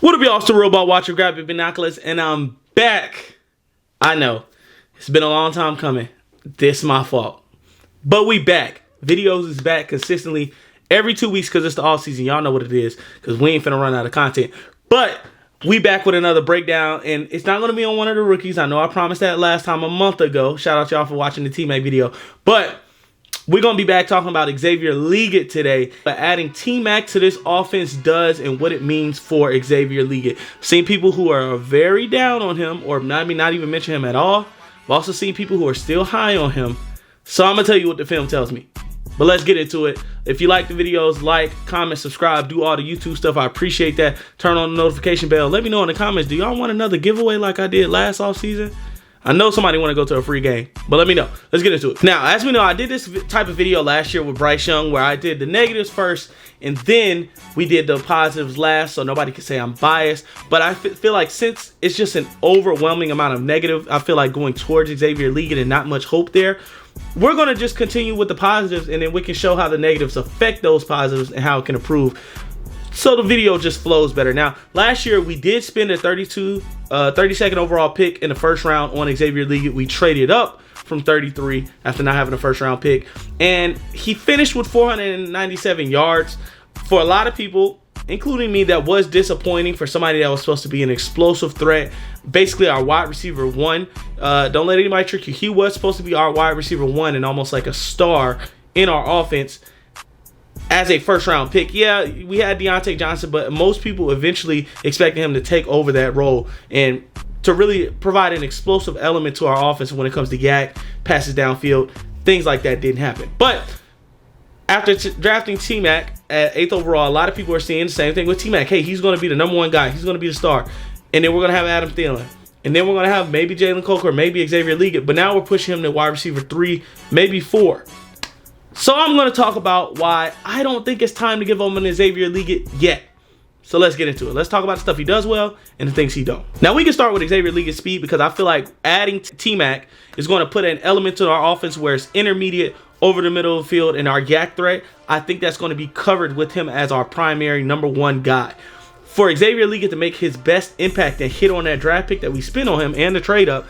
What up, y'all? It's the Robot Watcher. Grab your binoculars, and I'm back. I know it's been a long time coming. This my fault, but we back. Videos is back consistently every 2 weeks because it's the off season. Y'all know what it is because we ain't finna run out of content. But we back with another breakdown, and it's not gonna be on one of the rookies. I know I promised that last time a month ago. Shout out y'all for watching the teammate video, but we're going to be back talking about Xavier Legette today. But adding T-Mac to this offense does and what it means for Xavier Legette. Seen people who are very down on him or not even mention him at all. I've also seen people who are still high on him. So I'm going to tell you what the film tells me. But let's get into it. If you like the videos, like, comment, subscribe, do all the YouTube stuff. I appreciate that. Turn on the notification bell. Let me know in the comments, do y'all want another giveaway like I did last offseason? I know somebody want to go to a free game, but let me know. Let's get into it. Now, as we know, I did this type of video last year with Bryce Young where I did the negatives first and then we did the positives last, so nobody can say I'm biased. But I feel like since it's just an overwhelming amount of negative, I feel like going towards Xavier Legette and not much hope there, we're going to just continue with the positives and then we can show how the negatives affect those positives and how it can improve. So the video just flows better. Now, last year we did spend a 32nd overall pick in the first round on Xavier Legette. We traded up from 33 after not having a first round pick. And he finished with 497 yards. For a lot of people, including me, that was disappointing for somebody that was supposed to be an explosive threat. Basically our wide receiver one. Don't let anybody trick you. He was supposed to be our wide receiver one and almost like a star in our offense. As a first round pick, yeah, we had Deontay Johnson, but most people eventually expected him to take over that role and to really provide an explosive element to our offense when it comes to yak, passes downfield, things like that didn't happen. But after drafting T-Mac at 8th overall, a lot of people are seeing the same thing with T-Mac. Hey, he's going to be the #1 guy. He's going to be the star. And then we're going to have Adam Thielen. And then we're going to have maybe Jalen Coker, maybe Xavier Legette. But now we're pushing him to wide receiver 3, maybe 4. So I'm going to talk about why I don't think it's time to give him an Xavier Legette yet. So let's get into it. Let's talk about the stuff he does well and the things he don't. Now we can start with Xavier Legette's speed because I feel like adding T-Mac is going to put an element to our offense where it's intermediate over the middle of the field and our yak threat. I think that's going to be covered with him as our primary #1 guy. For Xavier Legette to make his best impact and hit on that draft pick that we spent on him and the trade up,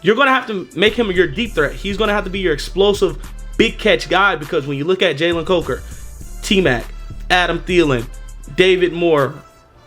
you're going to have to make him your deep threat. He's going to have to be your explosive big catch guy because when you look at Jalen Coker, T-Mac, Adam Thielen, David Moore,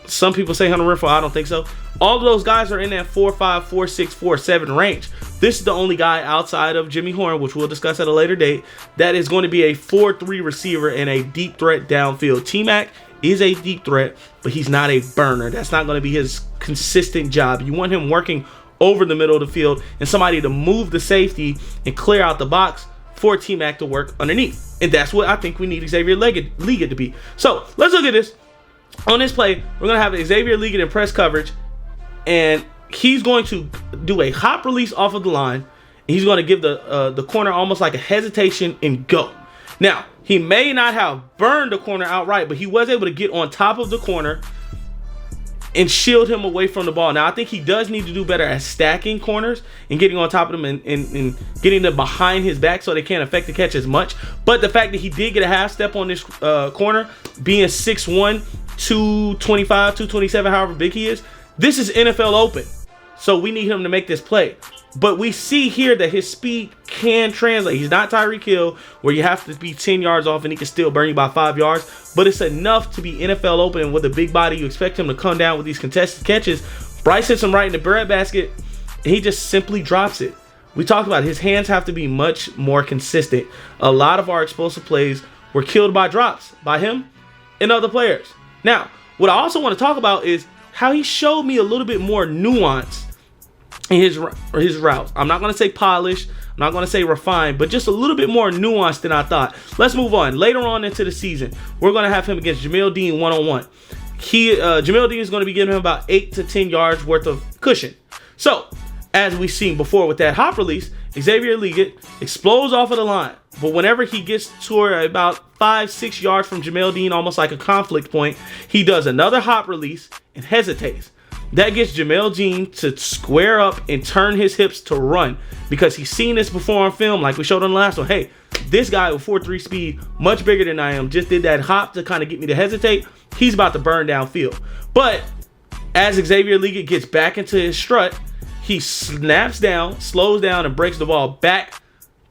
some people say Hunter Renfrow, I don't think so. All of those guys are in that 4.5, 4.6, 4.7 range. This is the only guy outside of Jimmy Horn, which we'll discuss at a later date, that is going to be a 4.3 receiver and a deep threat downfield. T-Mac is a deep threat, but he's not a burner. That's not going to be his consistent job. You want him working over the middle of the field and somebody to move the safety and clear out the box for T-Mac to work underneath. And that's what I think we need Xavier Legette to be. So let's look at this. On this play, we're going to have Xavier Legette in press coverage, and he's going to do a hop release off of the line, and he's going to give the corner almost like a hesitation and go. Now, he may not have burned the corner outright, but he was able to get on top of the corner and shield him away from the ball. Now, I think he does need to do better at stacking corners and getting on top of them and getting them behind his back so they can't affect the catch as much. But the fact that he did get a half step on this corner, being 6'1", 225, 227, however big he is, this is NFL open. So we need him to make this play. But we see here that his speed can translate. He's not Tyreek Hill, where you have to be 10 yards off and he can still burn you by 5 yards. But it's enough to be NFL open, and with a big body, you expect him to come down with these contested catches. Bryce hits him right in the breadbasket, and he just simply drops it. We talked about it. His hands have to be much more consistent. A lot of our explosive plays were killed by drops by him and other players. Now, what I also want to talk about is how he showed me a little bit more nuance in his routes. I'm not going to say polished, I'm not going to say refined, but just a little bit more nuanced than I thought. Let's move on. Later on into the season, we're going to have him against Jamel Dean one-on-one. Jamel Dean is going to be giving him about 8 to 10 yards worth of cushion. So, as we've seen before with that hop release, Xavier Legette explodes off of the line. But whenever he gets to about 5-6 yards from Jamel Dean, almost like a conflict point, he does another hop release and hesitates. That gets Jamel Dean to square up and turn his hips to run because he's seen this before on film, like we showed on the last one. Hey, this guy with 4.3 speed, much bigger than I am, just did that hop to kind of get me to hesitate. He's about to burn downfield. But As Xavier Legette gets back into his strut, he snaps down, slows down, and breaks the ball back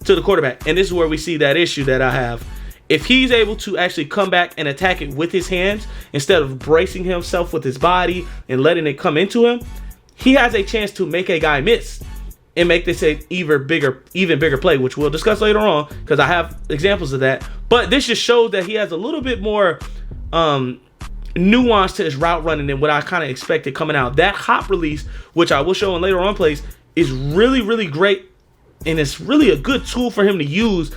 to the quarterback. And this is where we see that issue that I have. If he's able to actually come back and attack it with his hands instead of bracing himself with his body and letting it come into him, he has a chance to make a guy miss and make this an even bigger play, which we'll discuss later on because I have examples of that. But this just shows that he has a little bit more nuance to his route running than what I kind of expected coming out. That hop release, which I will show in later on plays, is really, really great. And it's really a good tool for him to use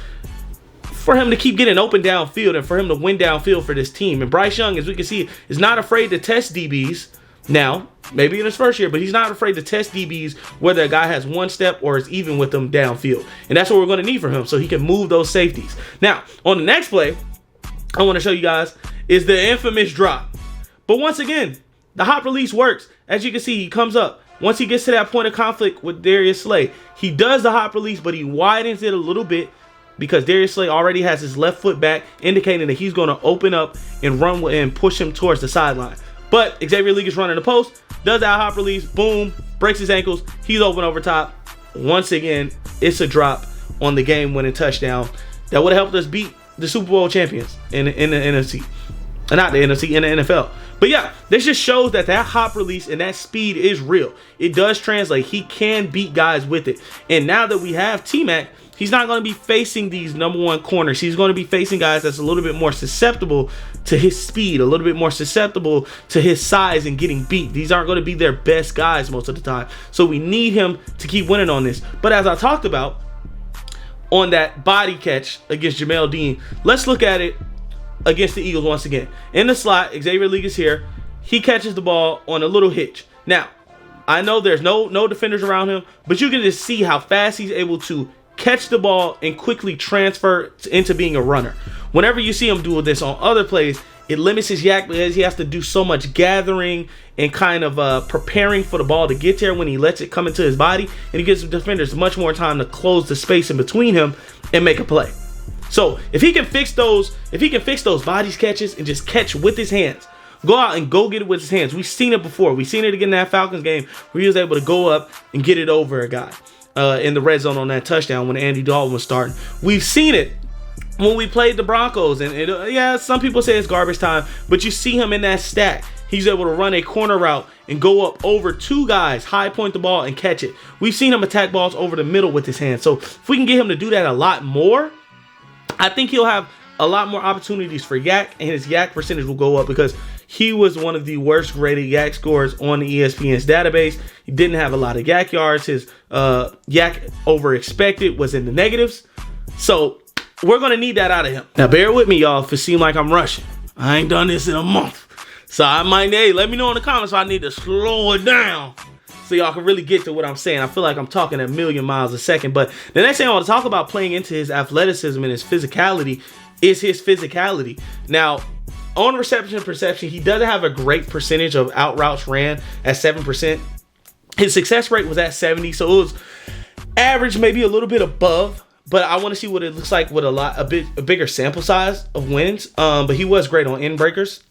for him to keep getting open downfield and for him to win downfield for this team. And Bryce Young, as we can see, is not afraid to test DBs now, maybe in his first year, but he's not afraid to test DBs whether a guy has one step or is even with them downfield. And that's what we're going to need from him so he can move those safeties. Now, on the next play, I want to show you guys is the infamous drop. But once again, the hop release works. As you can see, he comes up. Once he gets to that point of conflict with Darius Slay, he does the hop release, but he widens it a little bit because Darius Slay already has his left foot back, indicating that he's going to open up and run and push him towards the sideline. But Xavier Legette's running the post, does that hop release, boom, breaks his ankles, he's open over top. Once again, it's a drop on the game-winning touchdown that would have helped us beat the Super Bowl champions in the NFC. Not the NFC, in the NFL. But yeah, this just shows that that hop release and that speed is real. It does translate. He can beat guys with it. And now that we have T-Mac, he's not going to be facing these number one corners. He's going to be facing guys that's a little bit more susceptible to his speed, a little bit more susceptible to his size and getting beat. These aren't going to be their best guys most of the time. So we need him to keep winning on this. But as I talked about on that body catch against Jamel Dean, let's look at it against the Eagles once again. In the slot, Xavier Legette's here. He catches the ball on a little hitch. Now, I know there's no defenders around him, but you can just see how fast he's able to catch the ball and quickly transfer into being a runner. Whenever you see him do this on other plays, it limits his yak because he has to do so much gathering and kind of preparing for the ball to get there when he lets it come into his body, and he gives the defenders much more time to close the space in between him and make a play. So if he can fix those bodies catches and just catch with his hands, go out and go get it with his hands. We've seen it before. We've seen it again in that Falcons game where he was able to go up and get it over a guy in the red zone on that touchdown when Andy Dalton was starting. We've seen it when we played the Broncos, and yeah, some people say it's garbage time, but you see him in that stack. He's able to run a corner route and go up over two guys, high point the ball and catch it. We've seen him attack balls over the middle with his hands. So if we can get him to do that a lot more, I think he'll have a lot more opportunities for yak, and his yak percentage will go up because he was one of the worst graded yak scores on the ESPN's database. He didn't have a lot of yak yards. His yak over expected was in the negatives. So we're going to need that out of him. Now, bear with me, y'all, if it seems like I'm rushing. I ain't done this in a month. So I might need, let me know in the comments if I need to slow it down so y'all can really get to what I'm saying. I feel like I'm talking a million miles a second. But the next thing I want to talk about playing into his athleticism and his physicality is his physicality. Now, on reception perception, he doesn't have a great percentage of out routes ran at 7%. His success rate was at 70, so it was average, maybe a little bit above. But I want to see what it looks like with a bigger sample size of wins. But he was great on end breakers.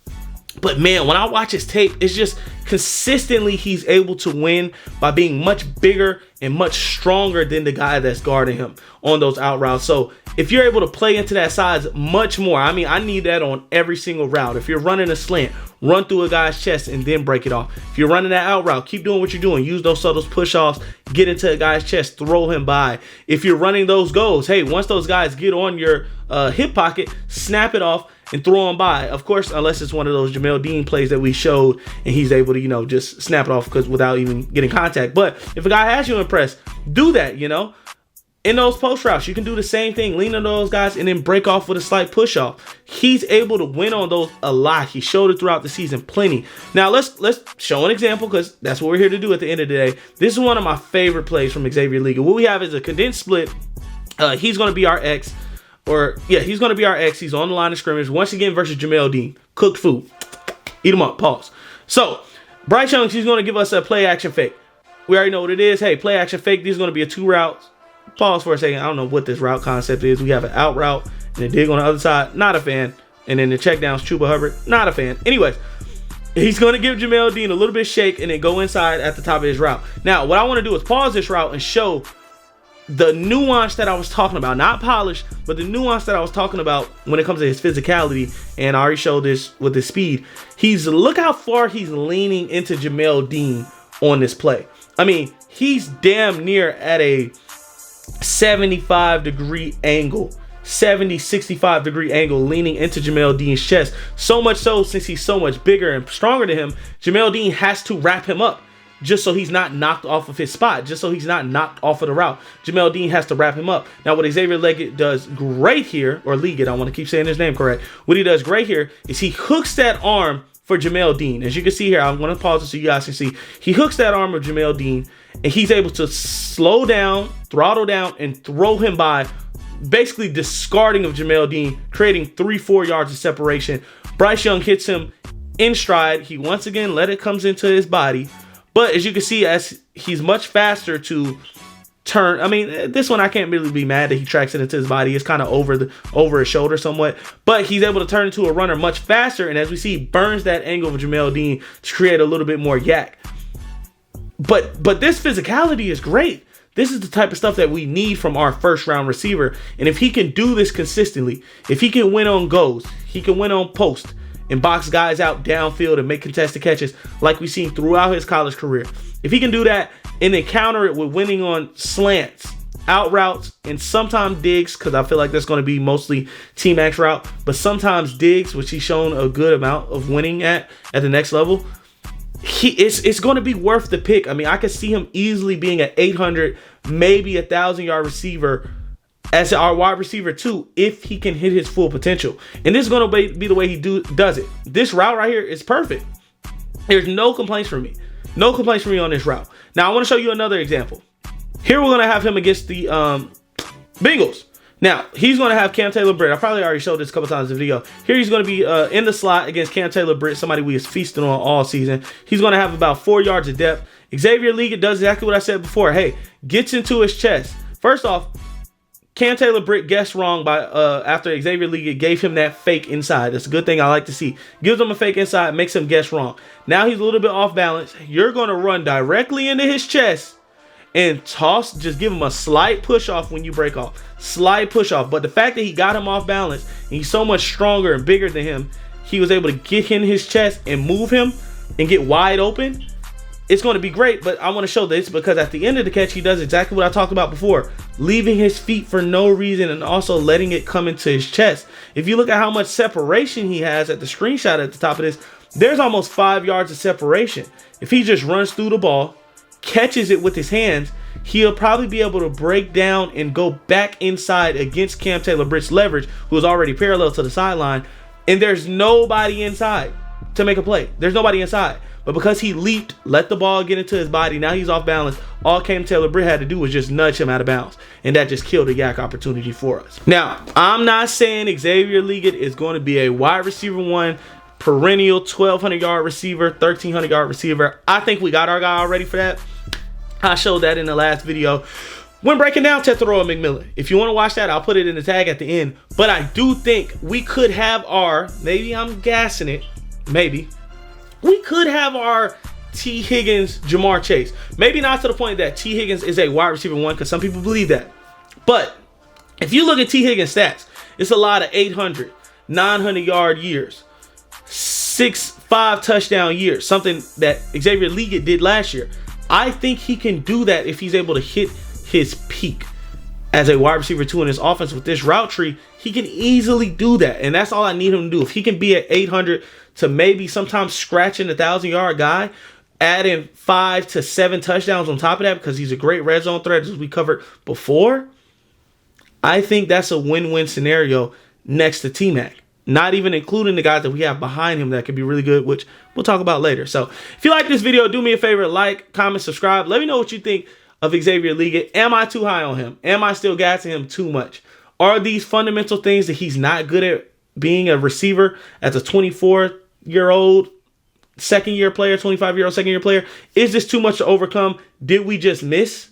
But man, when I watch his tape, it's just consistently he's able to win by being much bigger and much stronger than the guy that's guarding him on those out routes. So if you're able to play into that size much more, I mean, I need that on every single route. If you're running a slant, run through a guy's chest and then break it off. If you're running that out route, keep doing what you're doing. Use those subtle push-offs, get into a guy's chest, throw him by. If you're running those goals, hey, once those guys get on your hip pocket, snap it off and throw them by. Of course, unless it's one of those Jamel Dean plays that we showed and he's able to, just snap it off because without even getting contact. But if a guy has you impressed, do that, In those post routes, you can do the same thing. Lean on those guys and then break off with a slight push off. He's able to win on those a lot. He showed it throughout the season plenty. Now let's show an example because that's what we're here to do at the end of the day. This is one of my favorite plays from Xavier Legette. What we have is a condensed split. He's going to be our X. He's going to be our X. He's on the line of scrimmage once again versus Jamel Dean. Cooked food. Eat him up. Pause. So Bryce Young, he's going to give us a play action fake. We already know what it is. Hey, play action fake. These are going to be a 2 routes. Pause for a second. I don't know what this route concept is. We have an out route and a dig on the other side. Not a fan. And then the check down's Chuba Hubbard. Not a fan. Anyways, He's going to give Jamel Dean a little bit of shake and then go inside at the top of his route. Now, what I want to do is pause this route and show the nuance that I was talking about. Not polish, but the nuance that I was talking about when it comes to his physicality. And I already showed this with his speed. Look how far he's leaning into Jamel Dean on this play. I mean, he's damn near at a 75-degree angle. 65-degree angle leaning into Jamel Dean's chest. So much so, since he's so much bigger and stronger than him, Jamel Dean has to wrap him up just so he's not knocked off of his spot, just so he's not knocked off of the route. Jamel Dean has to wrap him up. Now, what Xavier Legette does great here, or Legette, I want to keep saying his name correct. What he does great here is he hooks that arm for Jamel Dean. As you can see here, I'm going to pause it so you guys can see. He hooks that arm of Jamel Dean, and he's able to slow down, throttle down, and throw him by, basically discarding of Jamel Dean, creating 3-4 yards of separation. Bryce Young hits him in stride. He once again let it comes into his body. But as you can see, as he's much faster to turn. I mean, this one I can't really be mad that he tracks it into his body. It's kind of over his shoulder somewhat. But he's able to turn into a runner much faster. And as we see, burns that angle of Jamel Dean to create a little bit more yak. But this physicality is great. This is the type of stuff that we need from our first round receiver. And if he can do this consistently, if he can win on goals, he can win on post and box guys out downfield and make contested catches like we've seen throughout his college career. If he can do that and then counter it with winning on slants, out routes, and sometimes digs, because I feel like that's going to be mostly T-Max route, but sometimes digs, which he's shown a good amount of winning at the next level, it's going to be worth the pick. I mean, I could see him easily being an 800, maybe 1,000-yard receiver as our wide receiver too, if he can hit his full potential. And this is going to be the way he does it. This route right here is perfect. There's no complaints for me. No complaints for me on this route. Now, I want to show you another example. Here we're going to have him against the Bengals. Now, he's going to have Cam Taylor-Britt. I probably already showed this a couple times in the video. Here he's going to be in the slot against Cam Taylor-Britt, somebody we was feasting on all season. He's going to have about 4 yards of depth. Xavier Legette does exactly what I said before. Hey, gets into his chest. First off, Cam Taylor-Britt guessed wrong by after Xavier Legette gave him that fake inside. That's a good thing I like to see. Gives him a fake inside, makes him guess wrong. Now he's a little bit off balance. You're going to run directly into his chest and toss, just give him a slight push off when you break off. Slight push off. But the fact that he got him off balance, and he's so much stronger and bigger than him, he was able to get in his chest and move him and get wide open. It's going to be great, but I want to show this because at the end of the catch, he does exactly what I talked about before. Leaving his feet for no reason and also letting it come into his chest. If you look at how much separation he has at the screenshot at the top of this, there's almost 5 yards of separation. If he just runs through the ball, catches it with his hands, he'll probably be able to break down and go back inside against Cam Taylor-Britt's leverage, who is already parallel to the sideline, and there's nobody inside to make a play. There's nobody inside. But because he leaped, let the ball get into his body, now he's off balance. All Cam Taylor-Britt had to do was just nudge him out of bounds. And that just killed a yak opportunity for us. Now, I'm not saying Xavier Legette is going to be a wide receiver one, perennial 1,200-yard receiver, 1,300-yard receiver. I think we got our guy already for that. I showed that in the last video when breaking down Tetairoa McMillan. If you want to watch that, I'll put it in the tag at the end. But I do think we could have our, maybe I'm gassing it, maybe. We could have our T. Higgins, Jamar Chase. Maybe not to the point that T. Higgins is a wide receiver one, because some people believe that. But if you look at T. Higgins' stats, it's a lot of 800, 900-yard years, 6-5 touchdown years, something that Xavier Legette did last year. I think he can do that if he's able to hit his peak as a wide receiver two in his offense with this route tree. He can easily do that, and that's all I need him to do. If he can be at 800 to maybe sometimes scratching a 1,000-yard guy, adding 5 to 7 touchdowns on top of that because he's a great red zone threat as we covered before, I think that's a win-win scenario next to T-Mac. Not even including the guys that we have behind him that could be really good, which we'll talk about later. So if you like this video, do me a favor, like, comment, subscribe. Let me know what you think of Xavier Legette. Am I too high on him? Am I still gassing him too much? Are these fundamental things that he's not good at being a receiver as a 24-year-old second-year player, 25-year-old second-year player? Is this too much to overcome? Did we just miss?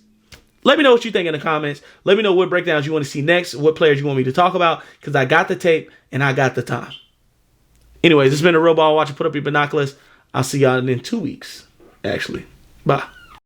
Let me know what you think in the comments. Let me know what breakdowns you want to see next, what players you want me to talk about, because I got the tape and I got the time. Anyways, this has been a Real Ball Watcher. Put up your binoculars. I'll see y'all in 2 weeks, actually. Bye.